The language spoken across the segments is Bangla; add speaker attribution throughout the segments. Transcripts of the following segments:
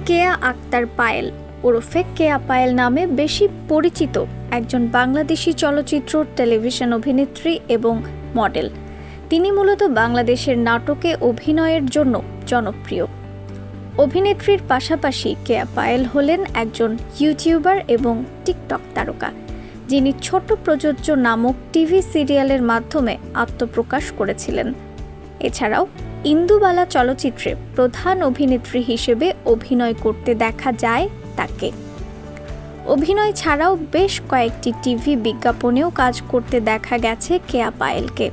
Speaker 1: কেয়া আক্তার পায়েল ওরফে কেয়া পায়েল নামে বেশি পরিচিত একজন বাংলাদেশি চলচ্চিত্র, টেলিভিশন অভিনেত্রী এবং মডেল। তিনি মূলত বাংলাদেশের নাটকে অভিনয়ের জন্য জনপ্রিয়। অভিনেত্রীর পাশাপাশি কেয়া পায়েল হলেন একজন ইউটিউবার এবং টিকটক তারকা, যিনি ছোট প্রযোজ্য নামক টিভি সিরিয়ালের মাধ্যমে আত্মপ্রকাশ করেছিলেন। এছাড়াও ইন্দুবালা চলচ্চিত্রে প্রধান অভিনেত্রী হিসেবে অভিনয় করতে দেখা যায় তাকে। অভিনয় ছাড়াও বেশ কয়েকটি টিভি বিজ্ঞাপনেও কাজ করতে দেখা গেছে কেয়া পায়েলকে।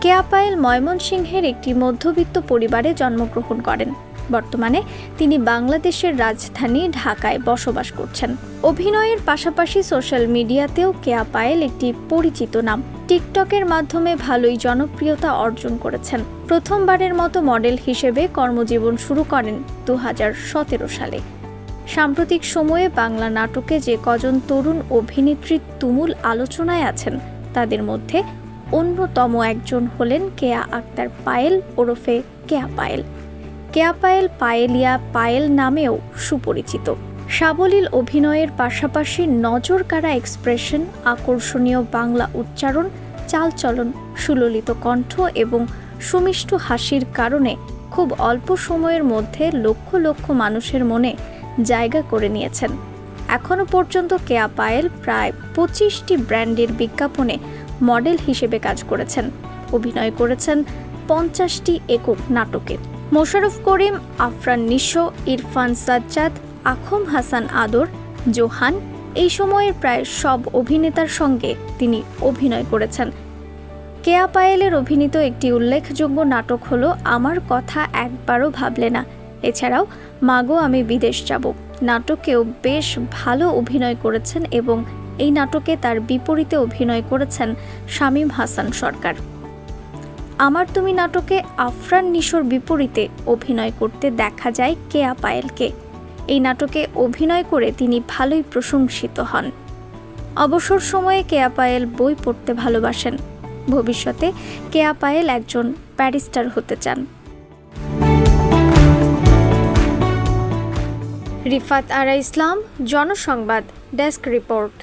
Speaker 1: কেয়া পায়েল ময়মনসিংহের একটি মধ্যবিত্ত পরিবারে জন্মগ্রহণ করেন। বর্তমানে তিনি বাংলাদেশের রাজধানী ঢাকায় বসবাস করছেন। অভিনয়ের পাশাপাশি সোশ্যাল মিডিয়াতেও কেয়া পায়েল একটি পরিচিত নাম। টিকটকের মাধ্যমে ভালোই জনপ্রিয়তা অর্জন করেছেন। প্রথমবারের মতো মডেল হিসেবে কর্মজীবন শুরু করেন 2017 সালে। সাম্প্রতিক সময়ে বাংলা নাটকে যে কজন তরুণ অভিনেত্রী তুমুল আলোচনায় আছেন, তাদের মধ্যে অন্যতম একজন হলেন কেয়া আক্তার পায়েল ওরফে কেয়া পায়েল। কেয়া পায়েল পায়েলিয়া পায়েল নামেও সুপরিচিত। সাবলীল অভিনয়ের পাশাপাশি নজরকাড়া এক্সপ্রেশন, আকর্ষণীয় বাংলা উচ্চারণ, চালচলন, সুললিত কণ্ঠ এবং সুমিষ্ট হাসির কারণে খুব অল্প সময়ের মধ্যে লক্ষ লক্ষ মানুষের মনে জায়গা করে নিয়েছেন। এখনও পর্যন্ত কেয়া পায়েল প্রায় 25টি ব্র্যান্ডের বিজ্ঞাপনে মডেল হিসেবে কাজ করেছেন। অভিনয় করেছেন 50টি একক নাটকে। মোশাররফ করিম, আফরান নিশো, ইরফান সাজ্জাদ, আখম হাসান আদর, জোহান এই সময়ের প্রায় সব অভিনেতার সঙ্গে তিনি অভিনয় করেছেন। কেয়া পায়েলের অভিনীত একটি উল্লেখযোগ্য নাটক হলো আমার কথা একবারও ভাবলে না। এছাড়াও মাগো আমি বিদেশ যাব নাটকেও বেশ ভালো অভিনয় করেছেন এবং এই নাটকে তার বিপরীতে অভিনয় করেছেন শামীম হাসান সরকার। আমার তুমি নাটকে আফরান নিশোর বিপরীতে অভিনয় করতে দেখা যায় কেয়া পায়েলকে। এই নাটকে অভিনয় করে তিনি ভালোই প্রশংসিত হন। অবসর সময়ে কেয়া পায়েল বই পড়তে ভালোবাসেন। ভবিষ্যতে কেয়া পায়েল একজন ব্যারিস্টার হতে চান। রিফাত আরা ইসলাম, জনসংবাদ, ডেস্ক রিপোর্ট।